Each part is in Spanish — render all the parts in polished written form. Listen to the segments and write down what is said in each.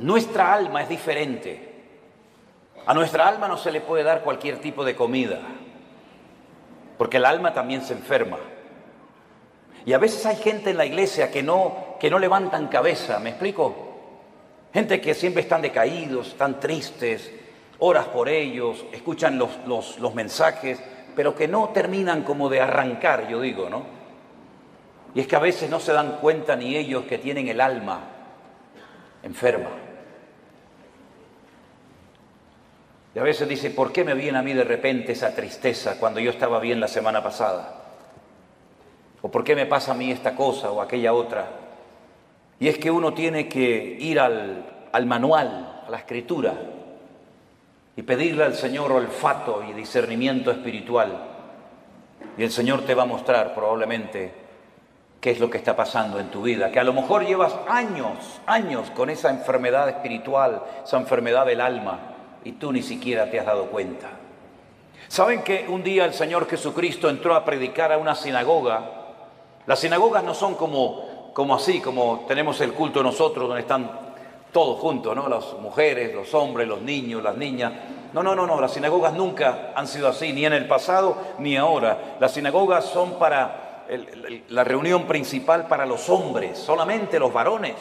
Nuestra alma es diferente. A nuestra alma no se le puede dar cualquier tipo de comida, porque el alma también se enferma. Y a veces hay gente en la iglesia que no levantan cabeza, ¿me explico? Gente que siempre están decaídos, están tristes, oras por ellos, escuchan los mensajes, pero que no terminan como de arrancar, yo digo, ¿no? Y es que a veces no se dan cuenta ni ellos que tienen el alma enferma. Y a veces dice, ¿por qué me viene a mí de repente esa tristeza cuando yo estaba bien la semana pasada? ¿O por qué me pasa a mí esta cosa o aquella otra? Y es que uno tiene que ir al manual, a la escritura, y pedirle al Señor olfato y discernimiento espiritual. Y el Señor te va a mostrar probablemente qué es lo que está pasando en tu vida, que a lo mejor llevas años con esa enfermedad espiritual, esa enfermedad del alma, y tú ni siquiera te has dado cuenta. ¿Saben que un día el Señor Jesucristo entró a predicar a una sinagoga? Las sinagogas no son como así, como tenemos el culto nosotros, donde están todos juntos, ¿no? Las mujeres, los hombres, los niños, las niñas. No, las sinagogas nunca han sido así, ni en el pasado ni ahora. Las sinagogas son para la reunión principal para los hombres, solamente los varones.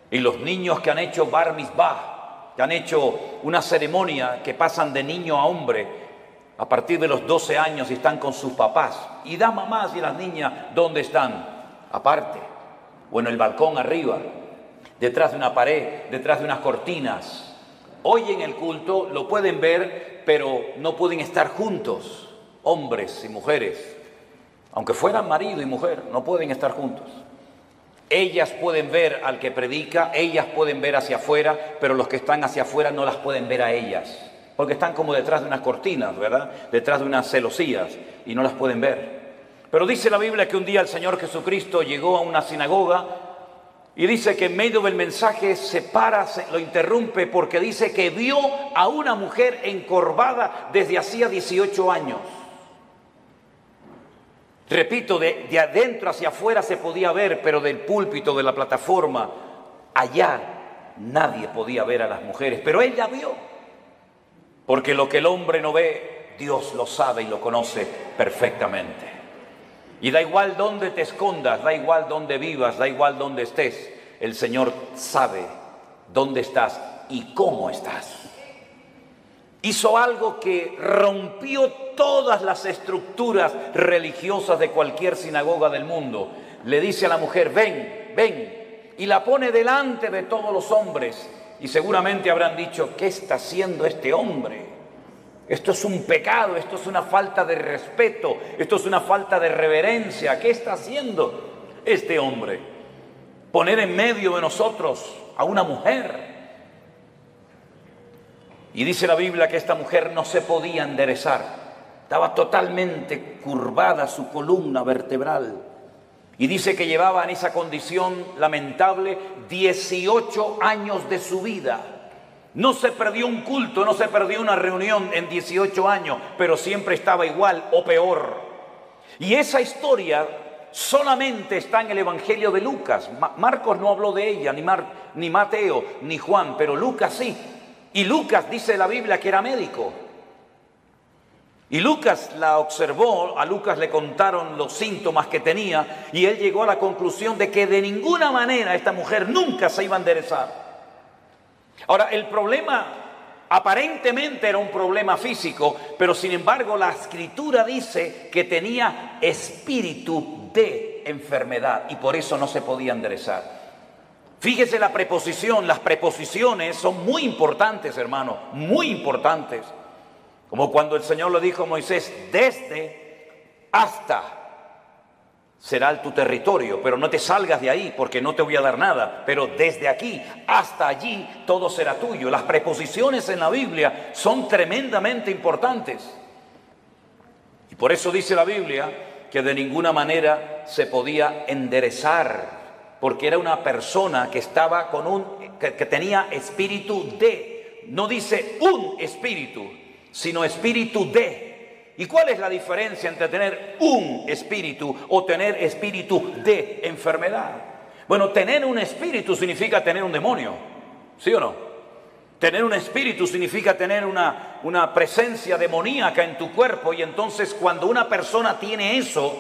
Y los niños que han hecho bar mitzvah, que han hecho una ceremonia que pasan de niño a hombre a partir de los 12 años y están con sus papás. Y las mamás y las niñas, ¿dónde están? Aparte, o en el balcón arriba, detrás de una pared, detrás de unas cortinas. Hoy en el culto lo pueden ver, pero no pueden estar juntos, hombres y mujeres. Aunque fueran marido y mujer, no pueden estar juntos. Ellas pueden ver al que predica, ellas pueden ver hacia afuera, pero los que están hacia afuera no las pueden ver a ellas, porque están como detrás de unas cortinas, ¿verdad? Detrás de unas celosías y no las pueden ver. Pero dice la Biblia que un día el Señor Jesucristo llegó a una sinagoga y dice que en medio del mensaje se para, lo interrumpe porque dice que vio a una mujer encorvada desde hacía 18 años. Repito, de adentro hacia afuera se podía ver, pero del púlpito, de la plataforma, allá nadie podía ver a las mujeres. Pero ella vio, porque lo que el hombre no ve, Dios lo sabe y lo conoce perfectamente. Y da igual dónde te escondas, da igual dónde vivas, da igual dónde estés, el Señor sabe dónde estás y cómo estás. Hizo algo que rompió todas las estructuras religiosas de cualquier sinagoga del mundo. Le dice a la mujer, ven, y la pone delante de todos los hombres. Y seguramente habrán dicho, ¿qué está haciendo este hombre? Esto es un pecado, esto es una falta de respeto, esto es una falta de reverencia. ¿Qué está haciendo este hombre? Poner en medio de nosotros a una mujer. Y dice la Biblia que esta mujer no se podía enderezar. Estaba totalmente curvada su columna vertebral. Y dice que llevaba en esa condición lamentable 18 años de su vida. No se perdió un culto, no se perdió una reunión en 18 años, pero siempre estaba igual o peor. Y esa historia solamente está en el Evangelio de Lucas. Marcos no habló de ella, ni Mateo, ni Juan, pero Lucas sí. Y Lucas dice la Biblia que era médico. Y Lucas la observó, a Lucas le contaron los síntomas que tenía y él llegó a la conclusión de que de ninguna manera esta mujer nunca se iba a enderezar. Ahora, el problema aparentemente era un problema físico, pero sin embargo la Escritura dice que tenía espíritu de enfermedad y por eso no se podía enderezar. Fíjese la preposición, las preposiciones son muy importantes, hermano, muy importantes. Como cuando el Señor le dijo a Moisés, desde hasta será tu territorio, pero no te salgas de ahí porque no te voy a dar nada, pero desde aquí hasta allí todo será tuyo. Las preposiciones en la Biblia son tremendamente importantes. Y por eso dice la Biblia que de ninguna manera se podía enderezar, porque era una persona que estaba que tenía espíritu de, no dice un espíritu, sino espíritu de. ¿Y cuál es la diferencia entre tener un espíritu o tener espíritu de enfermedad? Bueno, tener un espíritu significa tener un demonio. ¿Sí o no? Tener un espíritu significa tener una presencia demoníaca en tu cuerpo, y entonces cuando una persona tiene eso,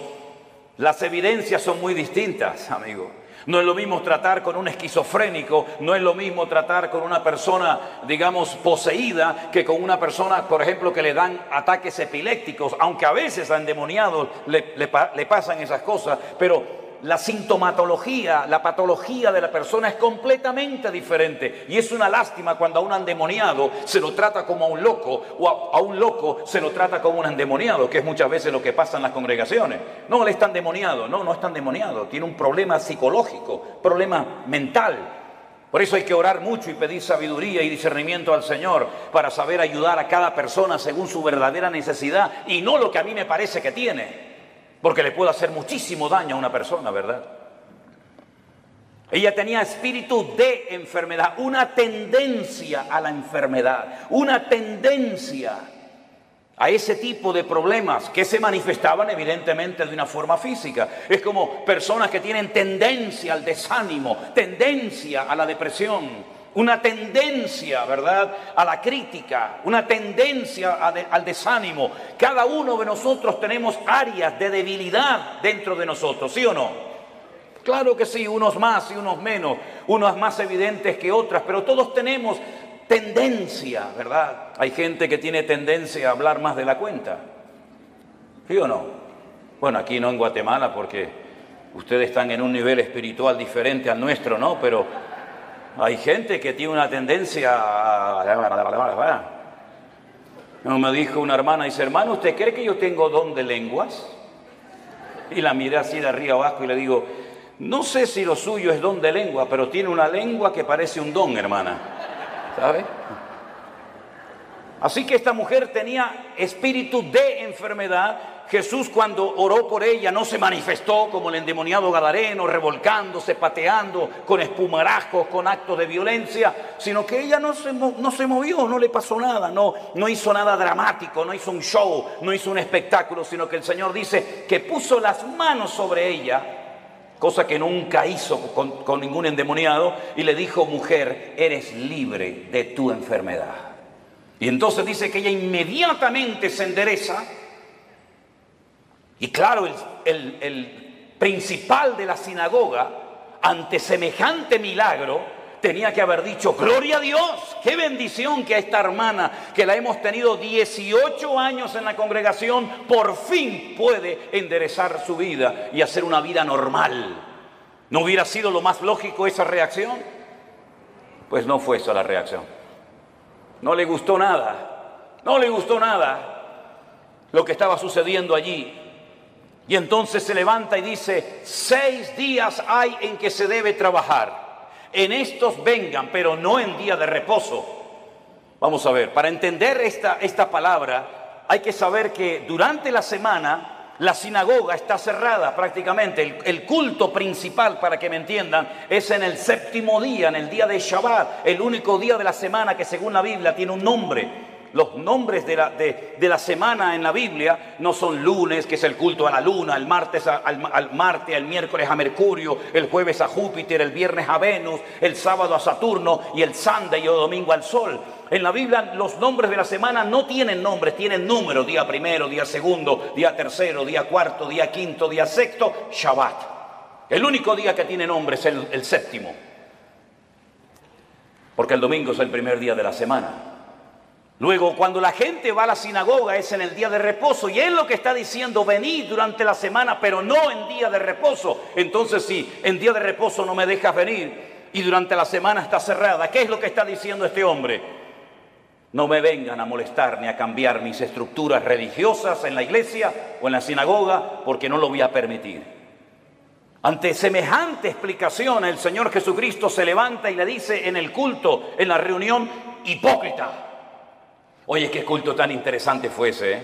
las evidencias son muy distintas, amigo. No es lo mismo tratar con un esquizofrénico, no es lo mismo tratar con una persona, digamos, poseída, que con una persona, por ejemplo, que le dan ataques epilépticos, aunque a veces a endemoniados le pasan esas cosas, pero la sintomatología, la patología de la persona es completamente diferente, y es una lástima cuando a un endemoniado se lo trata como a un loco, o a un loco se lo trata como un endemoniado, que es muchas veces lo que pasa en las congregaciones. No, él está endemoniado. No está endemoniado, tiene un problema psicológico, problema mental. Por eso hay que orar mucho y pedir sabiduría y discernimiento al Señor para saber ayudar a cada persona según su verdadera necesidad, y no lo que a mí me parece que tiene. Porque le puede hacer muchísimo daño a una persona, ¿verdad? Ella tenía espíritu de enfermedad, una tendencia a la enfermedad, una tendencia a ese tipo de problemas que se manifestaban evidentemente de una forma física. Es como personas que tienen tendencia al desánimo, tendencia a la depresión, una tendencia, ¿verdad?, a la crítica, una tendencia al desánimo. Cada uno de nosotros tenemos áreas de debilidad dentro de nosotros, ¿sí o no? Claro que sí, unos más y unos menos, unos más evidentes que otras, pero todos tenemos tendencia, ¿verdad? Hay gente que tiene tendencia a hablar más de la cuenta, ¿sí o no? Bueno, aquí no en Guatemala, porque ustedes están en un nivel espiritual diferente al nuestro, ¿no? Pero hay gente que tiene una tendencia a... Me dijo una hermana, dice: hermano, ¿usted cree que yo tengo don de lenguas? Y la miré así de arriba abajo y le digo: no sé si lo suyo es don de lengua, pero tiene una lengua que parece un don, hermana. ¿Sabe? Así que esta mujer tenía espíritu de enfermedad. Jesús, cuando oró por ella, no se manifestó como el endemoniado gadareno, revolcándose, pateando, con espumarajos, con actos de violencia, sino que ella no se movió, no le pasó nada, no hizo nada dramático, no hizo un show, no hizo un espectáculo, sino que el Señor dice que puso las manos sobre ella, cosa que nunca hizo con ningún endemoniado, y le dijo: mujer, eres libre de tu enfermedad. Y entonces dice que ella inmediatamente se endereza. Y claro, el principal de la sinagoga, ante semejante milagro, tenía que haber dicho: gloria a Dios, qué bendición que a esta hermana, que la hemos tenido 18 años en la congregación, por fin puede enderezar su vida y hacer una vida normal. ¿No hubiera sido lo más lógico esa reacción? Pues no fue esa la reacción. No le gustó nada, lo que estaba sucediendo allí. Y entonces se levanta y dice: 6 días hay en que se debe trabajar. En estos vengan, pero no en día de reposo. Vamos a ver, para entender esta palabra hay que saber que durante la semana la sinagoga está cerrada prácticamente. El culto principal, para que me entiendan, es en el 7º día, en el día de Shabbat, el único día de la semana que según la Biblia tiene un nombre. Los nombres de la semana en la Biblia no son lunes, que es el culto a la luna, el martes al Marte, el miércoles a Mercurio, el jueves a Júpiter, el viernes a Venus, el sábado a Saturno y el Sunday o domingo al Sol. En la Biblia los nombres de la semana no tienen nombres, tienen números: día primero, día segundo, día tercero, día cuarto, día quinto, día sexto, Shabbat. El único día que tiene nombre es el 7º, porque el domingo es el primer día de la semana. Luego, cuando la gente va a la sinagoga es en el día de reposo, y él lo que está diciendo: venid durante la semana, pero no en día de reposo. Entonces, si en día de reposo no me dejas venir y durante la semana está cerrada, ¿qué es lo que está diciendo este hombre? No me vengan a molestar ni a cambiar mis estructuras religiosas en la iglesia o en la sinagoga, porque no lo voy a permitir. Ante semejante explicación, el Señor Jesucristo se levanta y le dice en el culto, en la reunión: hipócrita. Oye, qué culto tan interesante fue ese, ¿eh?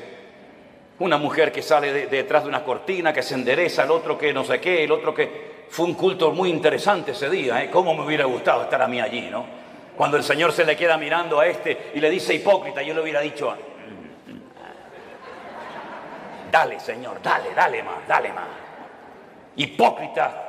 Una mujer que sale detrás de una cortina, que se endereza, el otro que no sé qué, el otro que... Fue un culto muy interesante ese día, ¿eh? Cómo me hubiera gustado estar a mí allí, ¿no? Cuando el Señor se le queda mirando a este y le dice hipócrita, yo le hubiera dicho: dale, Señor, dale más. Hipócrita,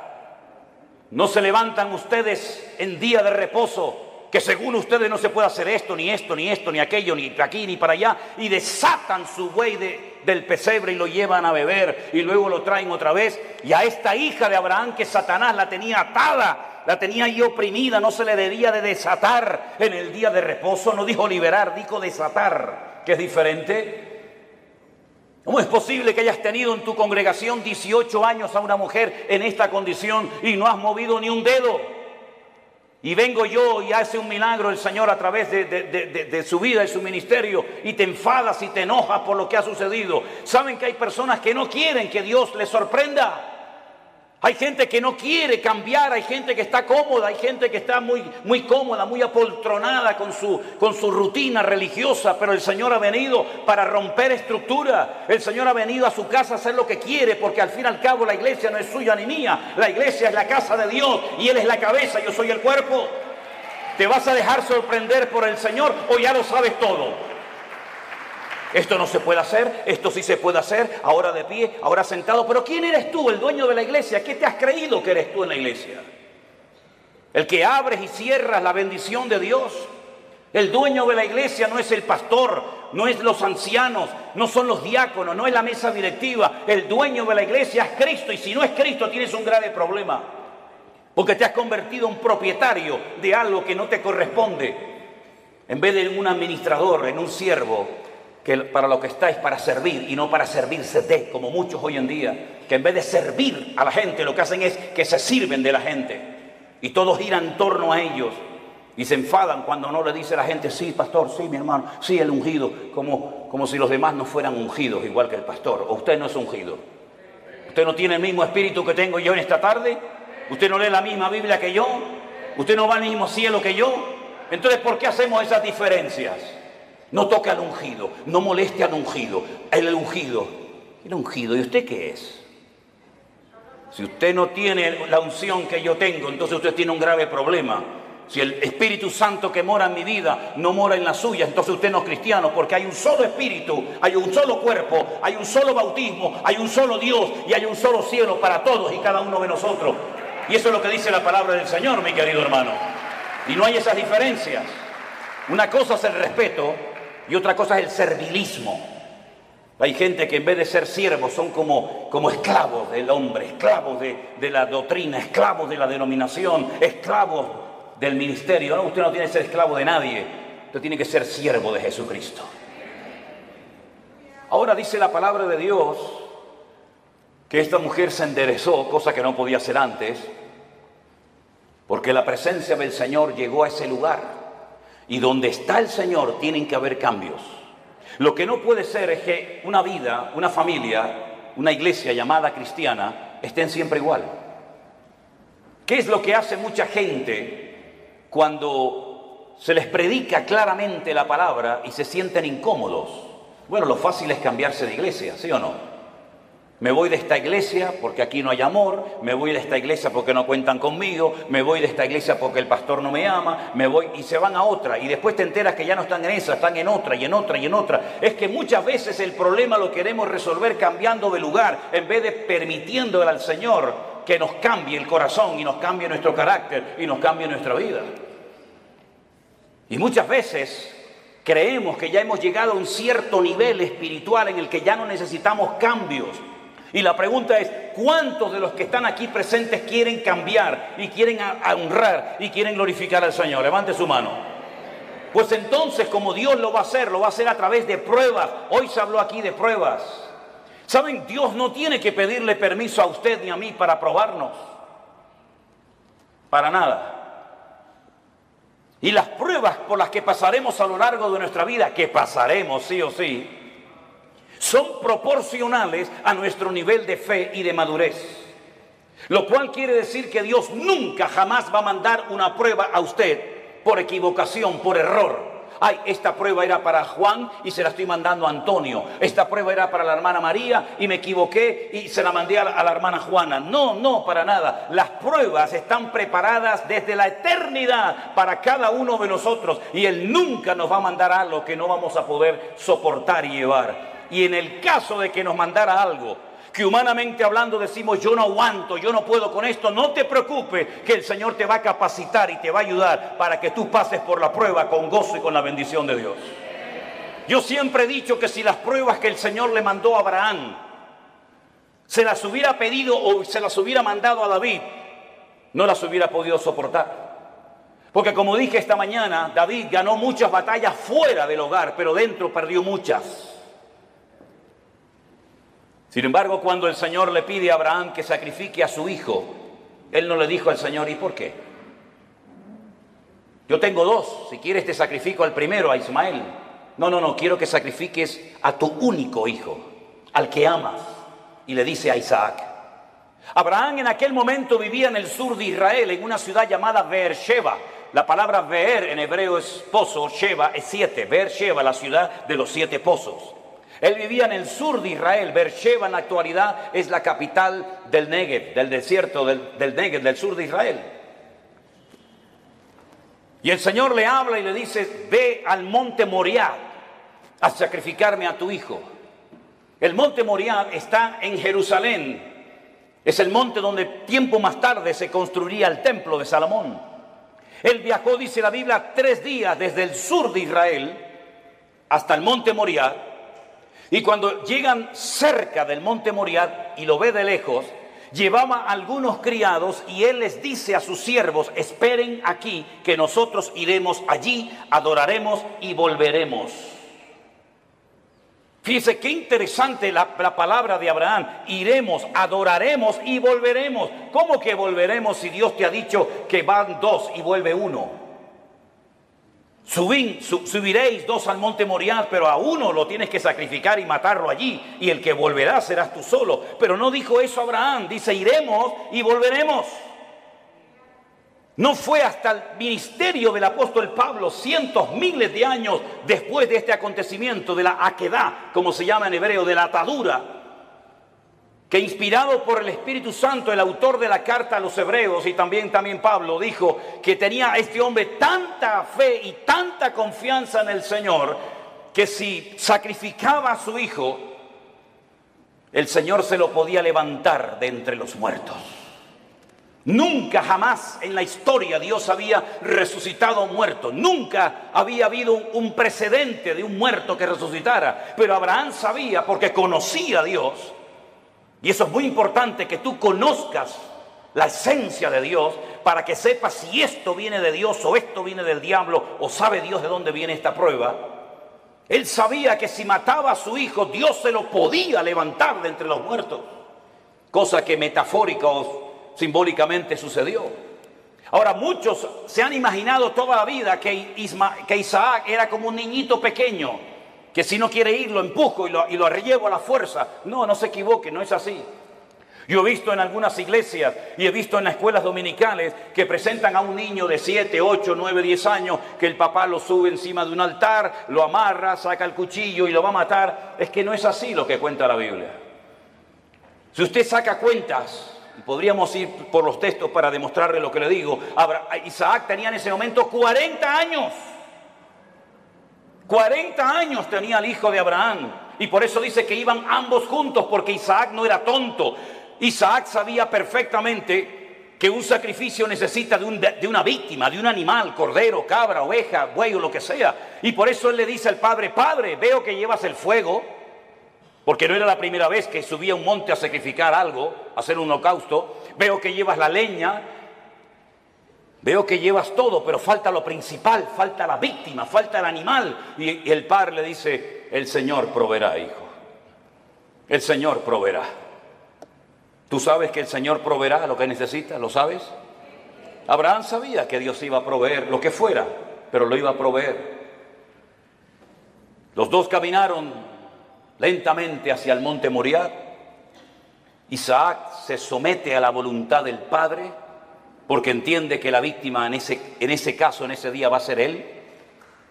¿no se levantan ustedes en día de reposo que según ustedes no se puede hacer esto, ni esto, ni esto, ni aquello, ni aquí, ni para allá, y desatan su buey del pesebre y lo llevan a beber, y luego lo traen otra vez, y a esta hija de Abraham que Satanás la tenía atada, la tenía ahí oprimida, no se le debía de desatar en el día de reposo, no dijo liberar, dijo desatar, que es diferente. ¿Cómo es posible que hayas tenido en tu congregación 18 años a una mujer en esta condición y no has movido ni un dedo? Y vengo yo y hace un milagro el Señor a través de su vida y su ministerio, y te enfadas y te enojas por lo que ha sucedido. ¿Saben que hay personas que no quieren que Dios les sorprenda? Hay gente que no quiere cambiar, hay gente que está cómoda, hay gente que está muy cómoda, muy apoltronada con su rutina religiosa, pero el Señor ha venido para romper estructura. El Señor ha venido a su casa a hacer lo que quiere, porque al fin y al cabo la iglesia no es suya ni mía, la iglesia es la casa de Dios y Él es la cabeza, yo soy el cuerpo. ¿Te vas a dejar sorprender por el Señor o ya lo sabes todo? Esto no se puede hacer, esto sí se puede hacer, ahora de pie, ahora sentado. Pero ¿quién eres tú, el dueño de la iglesia? ¿Qué te has creído que eres tú en la iglesia? El que abres y cierras la bendición de Dios. El dueño de la iglesia no es el pastor, no es los ancianos, no son los diáconos, no es la mesa directiva. El dueño de la iglesia es Cristo, y si no es Cristo tienes un grave problema. Porque te has convertido en propietario de algo que no te corresponde. En vez de un administrador, en un siervo, que para lo que está es para servir y no para servirse de, como muchos hoy en día, que en vez de servir a la gente lo que hacen es que se sirven de la gente y todo gira en torno a ellos y se enfadan cuando no le dice a la gente, sí pastor, sí mi hermano, sí el ungido, como si los demás no fueran ungidos igual que el pastor. ¿O usted no es ungido? ¿Usted no tiene el mismo espíritu que tengo yo en esta tarde? ¿Usted no lee la misma Biblia que yo? ¿Usted no va al mismo cielo que yo? Entonces, ¿por qué hacemos esas diferencias? No toque al ungido, no moleste al ungido. El ungido, ¿y usted qué es? Si usted no tiene la unción que yo tengo, entonces usted tiene un grave problema. Si el Espíritu Santo que mora en mi vida no mora en la suya, entonces usted no es cristiano, porque hay un solo Espíritu, hay un solo cuerpo, hay un solo bautismo, hay un solo Dios y hay un solo cielo para todos y cada uno de nosotros. Y eso es lo que dice la palabra del Señor, mi querido hermano. Y no hay esas diferencias. Una cosa es el respeto y otra cosa es el servilismo. Hay gente que en vez de ser siervos son como esclavos del hombre, esclavos de la doctrina, esclavos de la denominación, esclavos del ministerio. No, usted no tiene que ser esclavo de nadie, usted tiene que ser siervo de Jesucristo. Ahora dice la palabra de Dios que esta mujer se enderezó, cosa que no podía hacer antes, porque la presencia del Señor llegó a ese lugar. Y donde está el Señor tienen que haber cambios. Lo que no puede ser es que una vida, una familia, una iglesia llamada cristiana estén siempre igual. ¿Qué es lo que hace mucha gente cuando se les predica claramente la palabra y se sienten incómodos? Bueno, lo fácil es cambiarse de iglesia, ¿sí o no? Me voy de esta iglesia porque aquí no hay amor, me voy de esta iglesia porque no cuentan conmigo, me voy de esta iglesia porque el pastor no me ama, me voy y se van a otra y después te enteras que ya no están en esa, están en otra y en otra y en otra. Es que muchas veces el problema lo queremos resolver cambiando de lugar en vez de permitiéndole al Señor que nos cambie el corazón y nos cambie nuestro carácter y nos cambie nuestra vida. Y muchas veces creemos que ya hemos llegado a un cierto nivel espiritual en el que ya no necesitamos cambios. Y la pregunta es, ¿cuántos de los que están aquí presentes quieren cambiar y quieren honrar y quieren glorificar al Señor? Levante su mano. Pues entonces, como Dios lo va a hacer a través de pruebas. Hoy se habló aquí de pruebas. ¿Saben? Dios no tiene que pedirle permiso a usted ni a mí para probarnos. Para nada. Y las pruebas por las que pasaremos a lo largo de nuestra vida, que pasaremos sí o sí, son proporcionales a nuestro nivel de fe y de madurez. Lo cual quiere decir que Dios nunca jamás va a mandar una prueba a usted por equivocación, por error. Ay, esta prueba era para Juan y se la estoy mandando a Antonio. Esta prueba era para la hermana María y me equivoqué y se la mandé a la hermana Juana. No, para nada. Las pruebas están preparadas desde la eternidad para cada uno de nosotros. Y Él nunca nos va a mandar algo que no vamos a poder soportar y llevar. Y en el caso de que nos mandara algo que humanamente hablando decimos, yo no aguanto, yo no puedo con esto, no te preocupes, que el Señor te va a capacitar y te va a ayudar para que tú pases por la prueba con gozo y con la bendición de Dios. Yo siempre he dicho que si las pruebas que el Señor le mandó a Abraham se las hubiera pedido o se las hubiera mandado a David, no las hubiera podido soportar. Porque como dije esta mañana, David ganó muchas batallas fuera del hogar, pero dentro perdió muchas. Sin embargo, cuando el Señor le pide a Abraham que sacrifique a su hijo, él no le dijo al Señor, ¿y por qué? Yo tengo dos, si quieres te sacrifico al primero, a Ismael. No, quiero que sacrifiques a tu único hijo, al que amas. Y le dice a Isaac. Abraham en aquel momento vivía en el sur de Israel, en una ciudad llamada Beersheba. La palabra Beer en hebreo es pozo, Sheba es 7. Beersheba, la ciudad de los 7 pozos. Él vivía en el sur de Israel. Beersheba en la actualidad es la capital del Negev, del desierto del Negev, del sur de Israel. Y el Señor le habla y le dice, ve al monte Moriah a sacrificarme a tu hijo. El monte Moriah está en Jerusalén. Es el monte donde tiempo más tarde se construiría el templo de Salomón. Él viajó, dice la Biblia, 3 días desde el sur de Israel hasta el monte Moriah. Y cuando llegan cerca del monte Moriah y lo ve de lejos, llevaba a algunos criados y él les dice a sus siervos, esperen aquí que nosotros iremos allí, adoraremos y volveremos. Fíjese qué interesante la palabra de Abraham. Iremos, adoraremos y volveremos. ¿Cómo que volveremos si Dios te ha dicho que van 2 y vuelve 1? Subiréis 2 al monte Moriah, pero a uno lo tienes que sacrificar y matarlo allí, y el que volverá serás tú solo. Pero no dijo eso Abraham, dice iremos y volveremos. No fue hasta el ministerio del apóstol Pablo, cientos, miles de años después de este acontecimiento, de la aquedá, como se llama en hebreo, de la atadura, que inspirado por el Espíritu Santo, el autor de la carta a los hebreos y también Pablo dijo que tenía este hombre tanta fe y tanta confianza en el Señor que si sacrificaba a su hijo, el Señor se lo podía levantar de entre los muertos. Nunca jamás en la historia Dios había resucitado a un muerto. Nunca había habido un precedente de un muerto que resucitara. Pero Abraham sabía, porque conocía a Dios. Y eso es muy importante, que tú conozcas la esencia de Dios para que sepas si esto viene de Dios o esto viene del diablo o sabe Dios de dónde viene esta prueba. Él sabía que si mataba a su hijo, Dios se lo podía levantar de entre los muertos. Cosa que metafórica o simbólicamente sucedió. Ahora, muchos se han imaginado toda la vida que Isaac era como un niñito pequeño, que si no quiere ir lo empujo y lo llevo a la fuerza. No se equivoque, no es así. Yo he visto en algunas iglesias y he visto en las escuelas dominicales que presentan a un niño de 7, 8, 9, 10 años, que el papá lo sube encima de un altar, lo amarra, saca el cuchillo y lo va a matar. Es que no es así lo que cuenta la Biblia. Si usted saca cuentas, y podríamos ir por los textos para demostrarle lo que le digo, Isaac tenía en ese momento 40 años. 40 años tenía el hijo de Abraham. Y por eso dice que iban ambos juntos, porque Isaac no era tonto. Isaac sabía perfectamente que un sacrificio necesita de una víctima, de un animal, cordero, cabra, oveja, buey o lo que sea. Y por eso él le dice al padre, padre, veo que llevas el fuego, porque no era la primera vez que subía a un monte a sacrificar algo, a hacer un holocausto. Veo que llevas la leña, veo que llevas todo, pero falta lo principal, falta la víctima, falta el animal. Y el padre le dice, el Señor proveerá, hijo. El Señor proveerá. ¿Tú sabes que el Señor proveerá lo que necesitas? ¿Lo sabes? Abraham sabía que Dios iba a proveer lo que fuera, pero lo iba a proveer. Los dos caminaron lentamente hacia el monte Moriah. Isaac se somete a la voluntad del padre, porque entiende que la víctima en ese caso, en ese día, va a ser él.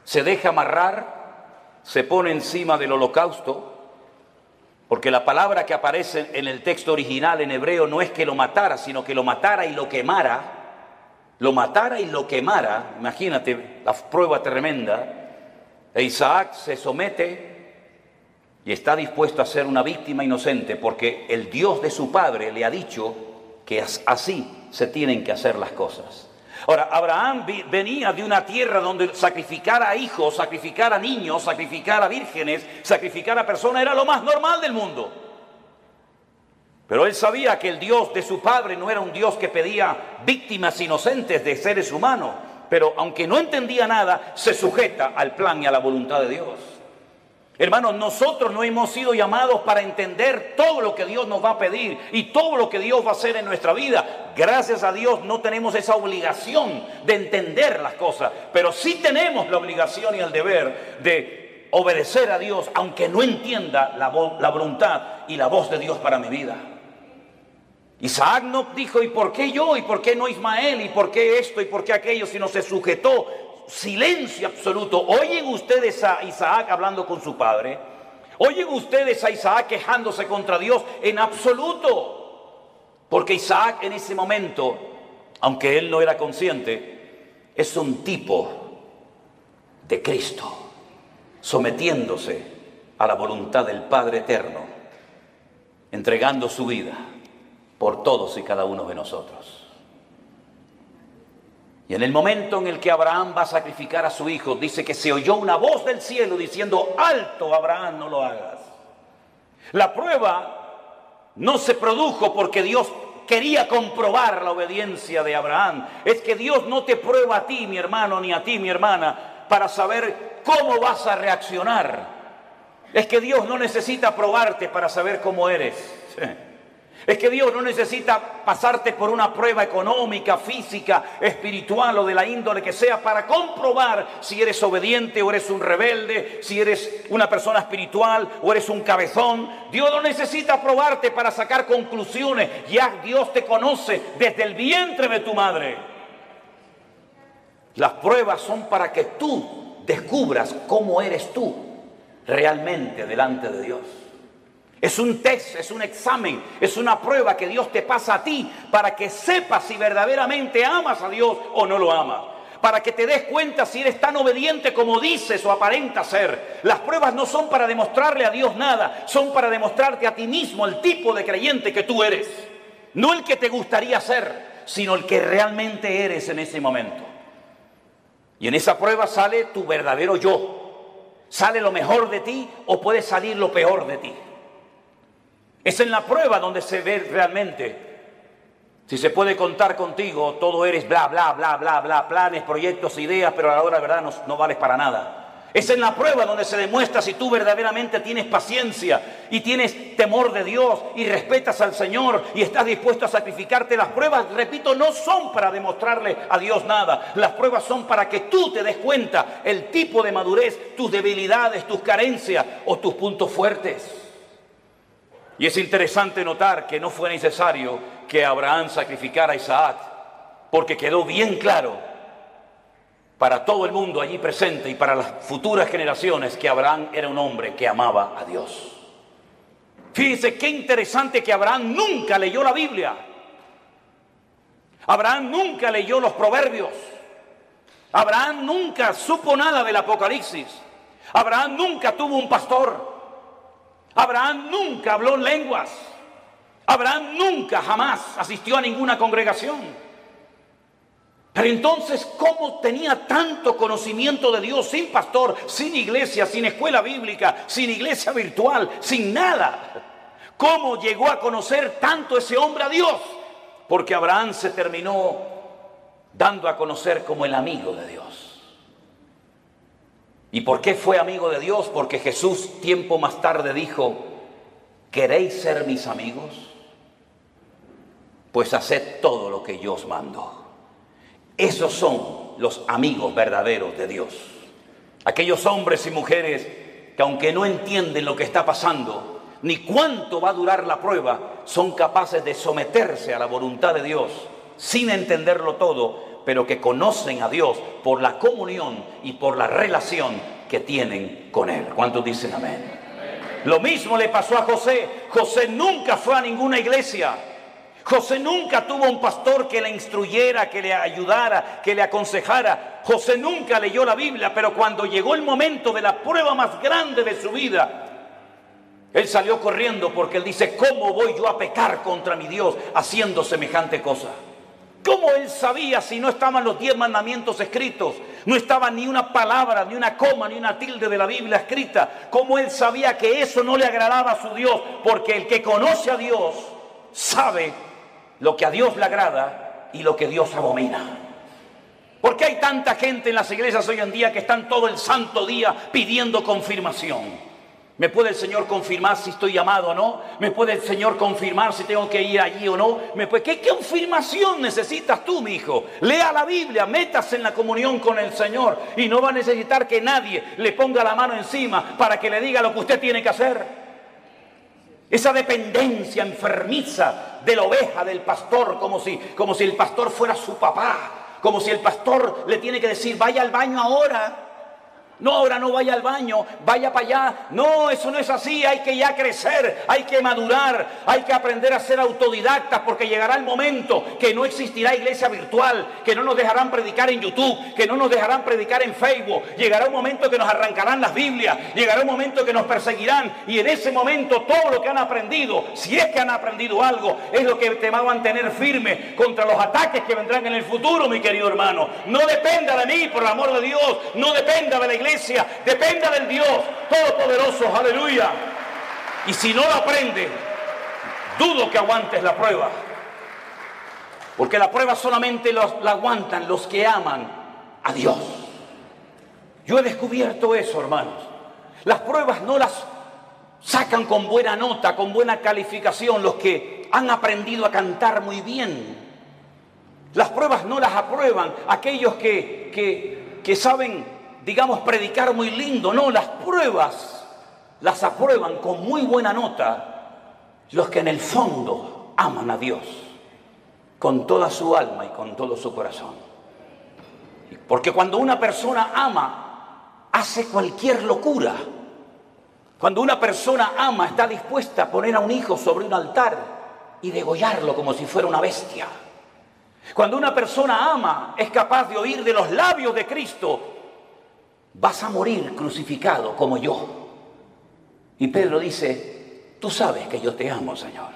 Se deja amarrar, se pone encima del holocausto, porque la palabra que aparece en el texto original en hebreo no es que lo matara, sino que lo matara y lo quemara. Lo matara y lo quemara. Imagínate la prueba tremenda. E Isaac se somete y está dispuesto a ser una víctima inocente porque el Dios de su padre le ha dicho que así se tienen que hacer las cosas. Ahora, Abraham venía de una tierra donde sacrificar a hijos, sacrificar a niños, sacrificar a vírgenes, sacrificar a personas era lo más normal del mundo. Pero él sabía que el Dios de su padre no era un Dios que pedía víctimas inocentes de seres humanos. Pero aunque no entendía nada, se sujeta al plan y a la voluntad de Dios. Hermanos, nosotros no hemos sido llamados para entender todo lo que Dios nos va a pedir y todo lo que Dios va a hacer en nuestra vida. Gracias a Dios no tenemos esa obligación de entender las cosas, pero sí tenemos la obligación y el deber de obedecer a Dios, aunque no entienda la voluntad y la voz de Dios para mi vida. Isaac no dijo, ¿y por qué yo? ¿Y por qué no Ismael? ¿Y por qué esto? ¿Y por qué aquello? Sino se sujetó. Silencio absoluto. ¿Oyen ustedes a Isaac hablando con su padre? ¿Oyen ustedes a Isaac quejándose contra Dios? En absoluto. Porque Isaac en ese momento, aunque él no era consciente, es un tipo de Cristo, sometiéndose a la voluntad del Padre Eterno, entregando su vida por todos y cada uno de nosotros. Y en el momento en el que Abraham va a sacrificar a su hijo, dice que se oyó una voz del cielo diciendo, alto Abraham, no lo hagas. La prueba no se produjo porque Dios quería comprobar la obediencia de Abraham. Es que Dios no te prueba a ti, mi hermano, ni a ti, mi hermana, para saber cómo vas a reaccionar. Es que Dios no necesita probarte para saber cómo eres. Es que Dios no necesita pasarte por una prueba económica, física, espiritual o de la índole que sea para comprobar si eres obediente o eres un rebelde, si eres una persona espiritual o eres un cabezón. Dios no necesita probarte para sacar conclusiones. Ya Dios te conoce desde el vientre de tu madre. Las pruebas son para que tú descubras cómo eres tú realmente delante de Dios. Es un test, es un examen, es una prueba que Dios te pasa a ti para que sepas si verdaderamente amas a Dios o no lo amas. Para que te des cuenta si eres tan obediente como dices o aparentas ser. Las pruebas no son para demostrarle a Dios nada, son para demostrarte a ti mismo el tipo de creyente que tú eres. No el que te gustaría ser, sino el que realmente eres en ese momento. Y en esa prueba sale tu verdadero yo. Sale lo mejor de ti o puede salir lo peor de ti. Es en la prueba donde se ve realmente si se puede contar contigo. Todo eres bla, bla, bla, bla, bla, planes, proyectos, ideas, pero a la hora de verdad no vales para nada. Es en la prueba donde se demuestra si tú verdaderamente tienes paciencia y tienes temor de Dios y respetas al Señor y estás dispuesto a sacrificarte. Las pruebas, repito, no son para demostrarle a Dios nada. Las pruebas son para que tú te des cuenta el tipo de madurez, tus debilidades, tus carencias o tus puntos fuertes. Y es interesante notar que no fue necesario que Abraham sacrificara a Isaac, porque quedó bien claro para todo el mundo allí presente y para las futuras generaciones que Abraham era un hombre que amaba a Dios. Fíjense qué interesante que Abraham nunca leyó la Biblia. Abraham nunca leyó los Proverbios. Abraham nunca supo nada del Apocalipsis. Abraham nunca tuvo un pastor. Abraham nunca habló en lenguas. Abraham nunca, jamás asistió a ninguna congregación. Pero entonces, ¿cómo tenía tanto conocimiento de Dios sin pastor, sin iglesia, sin escuela bíblica, sin iglesia virtual, sin nada? ¿Cómo llegó a conocer tanto ese hombre a Dios? Porque Abraham se terminó dando a conocer como el amigo de Dios. ¿Y por qué fue amigo de Dios? Porque Jesús tiempo más tarde dijo, ¿queréis ser mis amigos? Pues haced todo lo que yo os mando. Esos son los amigos verdaderos de Dios. Aquellos hombres y mujeres que aunque no entienden lo que está pasando, ni cuánto va a durar la prueba, son capaces de someterse a la voluntad de Dios sin entenderlo todo, pero que conocen a Dios por la comunión y por la relación que tienen con Él. ¿Cuántos dicen amén? Lo mismo le pasó a José. José nunca fue a ninguna iglesia. José nunca tuvo un pastor que le instruyera, que le ayudara, que le aconsejara. José nunca leyó la Biblia, pero cuando llegó el momento de la prueba más grande de su vida, Él salió corriendo porque él dice, ¿cómo voy yo a pecar contra mi Dios haciendo semejante cosa? ¿Cómo él sabía si no estaban los 10 mandamientos escritos? No estaba ni una palabra, ni una coma, ni una tilde de la Biblia escrita. ¿Cómo él sabía que eso no le agradaba a su Dios? Porque el que conoce a Dios sabe lo que a Dios le agrada y lo que Dios abomina. ¿Por qué hay tanta gente en las iglesias hoy en día que están todo el santo día pidiendo confirmación? ¿Me puede el Señor confirmar si estoy llamado o no? ¿Me puede el Señor confirmar si tengo que ir allí o no? ¿Qué confirmación necesitas tú, mi hijo? Lea la Biblia, métase en la comunión con el Señor y no va a necesitar que nadie le ponga la mano encima para que le diga lo que usted tiene que hacer. Esa dependencia enfermiza de la oveja, del pastor, como si el pastor fuera su papá, como si el pastor le tiene que decir, vaya al baño ahora. No, ahora no vaya al baño, vaya para allá. No, eso no es así, hay que ya crecer, hay que madurar, hay que aprender a ser autodidactas, porque llegará el momento que no existirá iglesia virtual, que no nos dejarán predicar en YouTube, que no nos dejarán predicar en Facebook. Llegará un momento que nos arrancarán las Biblias, llegará un momento que nos perseguirán, y en ese momento todo lo que han aprendido, si es que han aprendido algo, es lo que te va a mantener firme contra los ataques que vendrán en el futuro, mi querido hermano. No dependa de mí, por el amor de Dios, no dependa de la iglesia, dependa del Dios Todopoderoso, aleluya. Y si no lo aprende, dudo que aguantes la prueba, porque la prueba solamente la aguantan los que aman a Dios. Yo he descubierto eso, hermanos. Las pruebas no las sacan con buena nota, con buena calificación los que han aprendido a cantar muy bien. Las pruebas no las aprueban aquellos que saben, digamos, predicar muy lindo. No, las pruebas las aprueban con muy buena nota los que en el fondo aman a Dios con toda su alma y con todo su corazón. Porque cuando una persona ama, hace cualquier locura. Cuando una persona ama, está dispuesta a poner a un hijo sobre un altar y degollarlo como si fuera una bestia. Cuando una persona ama, es capaz de oír de los labios de Cristo, vas a morir crucificado como yo. Y Pedro dice, tú sabes que yo te amo, Señor.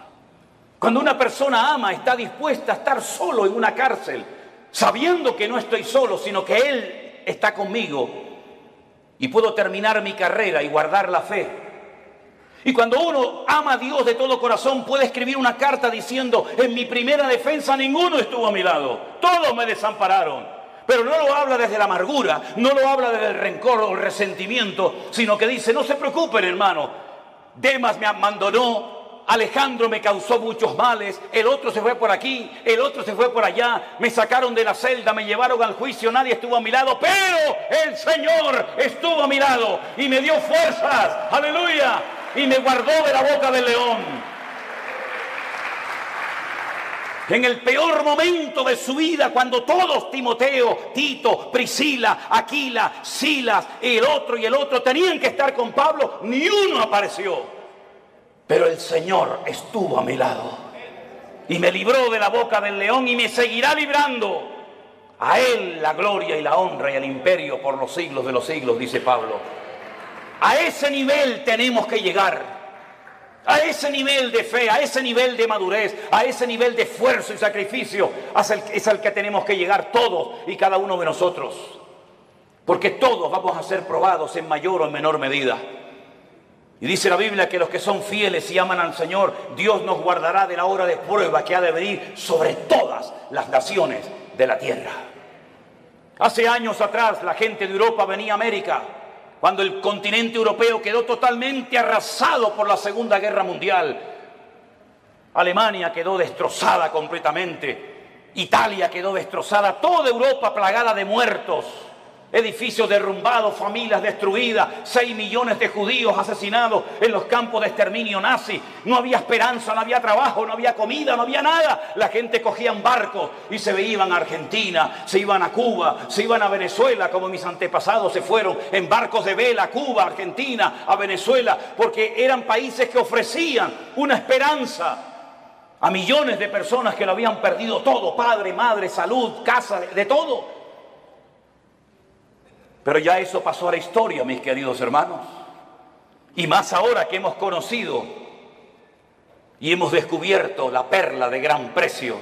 Cuando una persona ama, está dispuesta a estar solo en una cárcel, sabiendo que no estoy solo, sino que Él está conmigo y puedo terminar mi carrera y guardar la fe. Y cuando uno ama a Dios de todo corazón, puede escribir una carta diciendo, en mi primera defensa ninguno estuvo a mi lado, todos me desampararon. Pero no lo habla desde la amargura, no lo habla desde el rencor o el resentimiento, sino que dice, no se preocupen, hermano, Demas me abandonó, Alejandro me causó muchos males, el otro se fue por aquí, el otro se fue por allá, me sacaron de la celda, me llevaron al juicio, nadie estuvo a mi lado, pero el Señor estuvo a mi lado y me dio fuerzas, aleluya, y me guardó de la boca del león. En el peor momento de su vida, cuando todos, Timoteo, Tito, Priscila, Aquila, Silas, el otro tenían que estar con Pablo, ni uno apareció. Pero el Señor estuvo a mi lado y me libró de la boca del león y me seguirá librando. A Él la gloria y la honra y el imperio por los siglos de los siglos, dice Pablo. A ese nivel tenemos que llegar. A ese nivel de fe, a ese nivel de madurez, a ese nivel de esfuerzo y sacrificio es al que tenemos que llegar todos y cada uno de nosotros. Porque todos vamos a ser probados en mayor o en menor medida. Y dice la Biblia que los que son fieles y aman al Señor, Dios nos guardará de la hora de prueba que ha de venir sobre todas las naciones de la tierra. Hace años atrás la gente de Europa venía a América, cuando el continente europeo quedó totalmente arrasado por la Segunda Guerra Mundial. Alemania quedó destrozada completamente, Italia quedó destrozada, toda Europa plagada de muertos, edificios derrumbados, familias destruidas, 6 millones de judíos asesinados en los campos de exterminio nazi. No había esperanza, no había trabajo, no había comida, no había nada. La gente cogía barcos y se iban a Argentina, se iban a Cuba, se iban a Venezuela, como mis antepasados se fueron en barcos de vela a Cuba, Argentina, a Venezuela, porque eran países que ofrecían una esperanza a millones de personas que lo habían perdido todo, padre, madre, salud, casa, de todo. Pero ya eso pasó a la historia, mis queridos hermanos. Y más ahora que hemos conocido y hemos descubierto la perla de gran precio,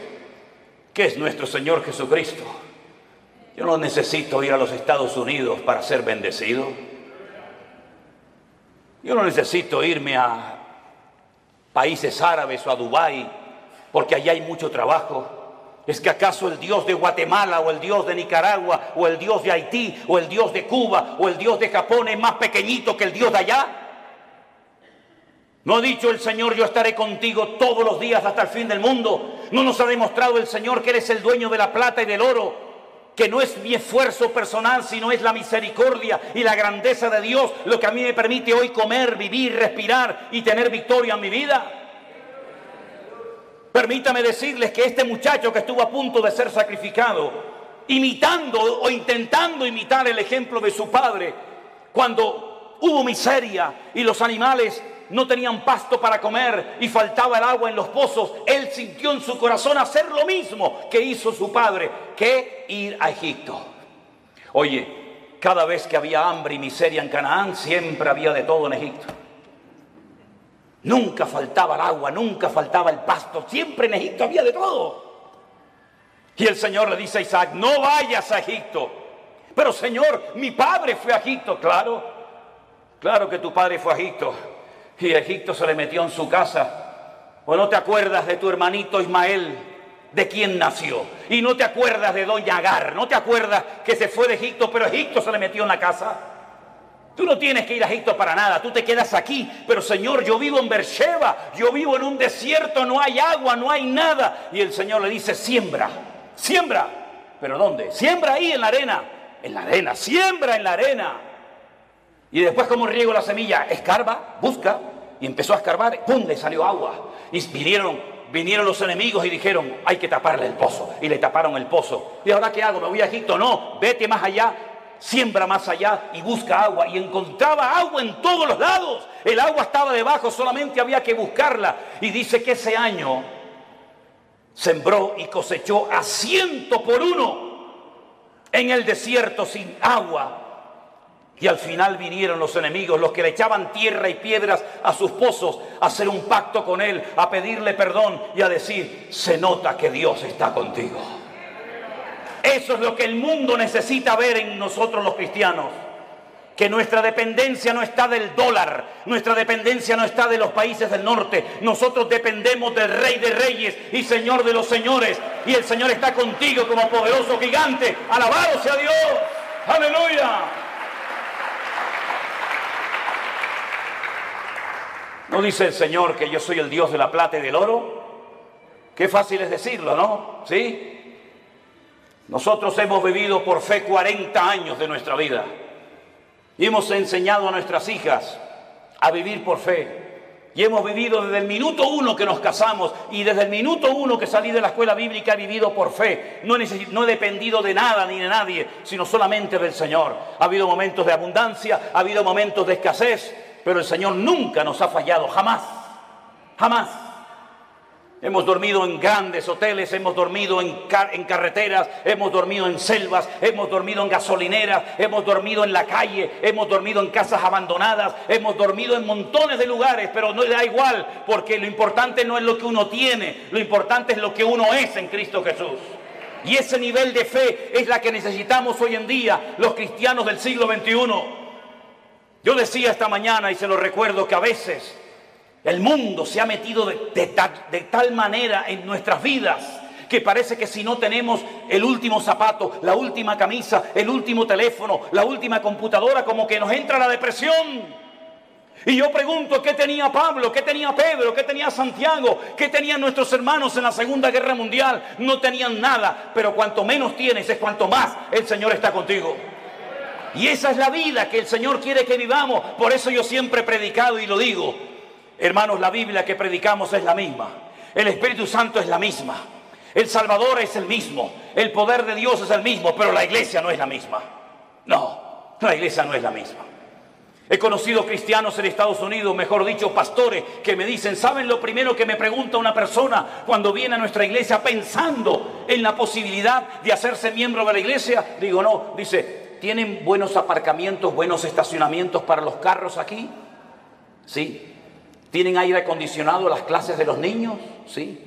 que es nuestro Señor Jesucristo. Yo no necesito ir a los Estados Unidos para ser bendecido. Yo no necesito irme a países árabes o a Dubái, porque allá hay mucho trabajo. ¿Es que acaso el Dios de Guatemala o el Dios de Nicaragua o el Dios de Haití o el Dios de Cuba o el Dios de Japón es más pequeñito que el Dios de allá? ¿No ha dicho el Señor, yo estaré contigo todos los días hasta el fin del mundo? ¿No nos ha demostrado el Señor que eres el dueño de la plata y del oro? Que no es mi esfuerzo personal, sino es la misericordia y la grandeza de Dios lo que a mí me permite hoy comer, vivir, respirar y tener victoria en mi vida. Permítame decirles que este muchacho que estuvo a punto de ser sacrificado, imitando o intentando imitar el ejemplo de su padre, cuando hubo miseria y los animales no tenían pasto para comer y faltaba el agua en los pozos, él sintió en su corazón hacer lo mismo que hizo su padre, que ir a Egipto. Oye, cada vez que había hambre y miseria en Canaán, siempre había de todo en Egipto. Nunca faltaba el agua, nunca faltaba el pasto, siempre en Egipto había de todo. Y el Señor le dice a Isaac, no vayas a Egipto. Pero Señor, mi padre fue a Egipto. Claro que tu padre fue a Egipto. Y Egipto se le metió en su casa. ¿O no te acuerdas de tu hermanito Ismael, de quién nació? Y no te acuerdas de doña Agar, no te acuerdas que se fue de Egipto, pero Egipto se le metió en la casa. Tú no tienes que ir a Egipto para nada, tú te quedas aquí. Pero Señor, yo vivo en Beersheba, yo vivo en un desierto, no hay agua, no hay nada. Y el Señor le dice, siembra. ¿Pero dónde? Siembra ahí en la arena, siembra en la arena. Y después, ¿cómo riego la semilla? Escarba, busca, y empezó a escarbar, ¡pum!, le salió agua. Y vinieron los enemigos y dijeron, hay que taparle el pozo. Y le taparon el pozo. ¿Y ahora qué hago? ¿Me voy a Egipto? No, vete más allá. Siembra más allá y busca agua. Y encontraba agua en todos los lados. El agua estaba debajo, solamente había que buscarla. Y dice que ese año sembró y cosechó a 100 por 1 en el desierto sin agua. Y al final vinieron los enemigos, los que le echaban tierra y piedras a sus pozos, a hacer un pacto con él, a pedirle perdón y a decir, se nota que Dios está contigo. Eso es lo que el mundo necesita ver en nosotros los cristianos. Que nuestra dependencia no está del dólar, nuestra dependencia no está de los países del norte. Nosotros dependemos del Rey de Reyes y Señor de los señores. Y el Señor está contigo como poderoso gigante. ¡Alabado sea Dios! ¡Aleluya! ¿No dice el Señor que yo soy el Dios de la plata y del oro? Qué fácil es decirlo, ¿no? ¿Sí? Nosotros hemos vivido por fe 40 años de nuestra vida y hemos enseñado a nuestras hijas a vivir por fe. Y hemos vivido desde el minuto 1 que nos casamos y desde el minuto 1 que salí de la escuela bíblica he vivido por fe. No he dependido de nada ni de nadie, sino solamente del Señor. Ha habido momentos de abundancia, ha habido momentos de escasez, pero el Señor nunca nos ha fallado, jamás, jamás. Hemos dormido en grandes hoteles, hemos dormido en carreteras, hemos dormido en selvas, hemos dormido en gasolineras, hemos dormido en la calle, hemos dormido en casas abandonadas, hemos dormido en montones de lugares, pero no da igual, porque lo importante no es lo que uno tiene, lo importante es lo que uno es en Cristo Jesús. Y ese nivel de fe es la que necesitamos hoy en día los cristianos del siglo XXI. Yo decía esta mañana y se lo recuerdo que a veces el mundo se ha metido de tal manera en nuestras vidas que parece que si no tenemos el último zapato, la última camisa, el último teléfono, la última computadora, como que nos entra la depresión. Y yo pregunto, ¿qué tenía Pablo? ¿Qué tenía Pedro? ¿Qué tenía Santiago? ¿Qué tenían nuestros hermanos en la Segunda Guerra Mundial? No tenían nada, pero cuanto menos tienes es cuanto más el Señor está contigo. Y esa es la vida que el Señor quiere que vivamos. Por eso yo siempre he predicado y lo digo. Hermanos, la Biblia que predicamos es la misma. El Espíritu Santo es la misma. El Salvador es el mismo. El poder de Dios es el mismo. Pero la iglesia no es la misma. No, la iglesia no es la misma. He conocido cristianos en Estados Unidos, mejor dicho, pastores, que me dicen, ¿saben lo primero que me pregunta una persona cuando viene a nuestra iglesia pensando en la posibilidad de hacerse miembro de la iglesia? Digo, no. Dice, ¿tienen buenos aparcamientos, buenos estacionamientos para los carros aquí? ¿Sí? ¿Tienen aire acondicionado las clases de los niños? ¿Sí?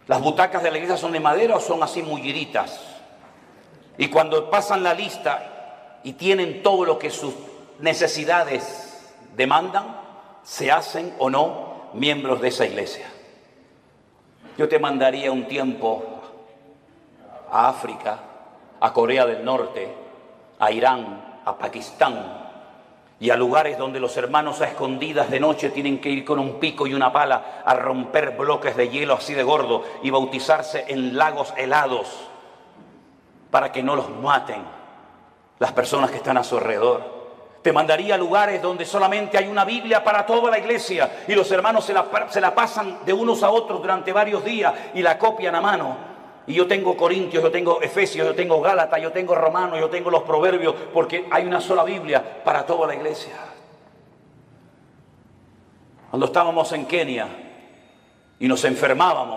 ¿Las butacas de la iglesia son de madera o son así mulliritas? Y cuando pasan la lista y tienen todo lo que sus necesidades demandan, ¿se hacen o no miembros de esa iglesia? Yo te mandaría un tiempo a África, a Corea del Norte, a Irán, a Pakistán y a lugares donde los hermanos a escondidas de noche tienen que ir con un pico y una pala a romper bloques de hielo así de gordo y bautizarse en lagos helados para que no los maten las personas que están a su alrededor. Te mandaría a lugares donde solamente hay una Biblia para toda la iglesia y los hermanos se la pasan de unos a otros durante varios días y la copian a mano. Y yo tengo Corintios, yo tengo Efesios, yo tengo Gálatas, yo tengo Romanos, yo tengo los Proverbios, porque hay una sola Biblia para toda la iglesia. Cuando estábamos en Kenia y nos enfermábamos,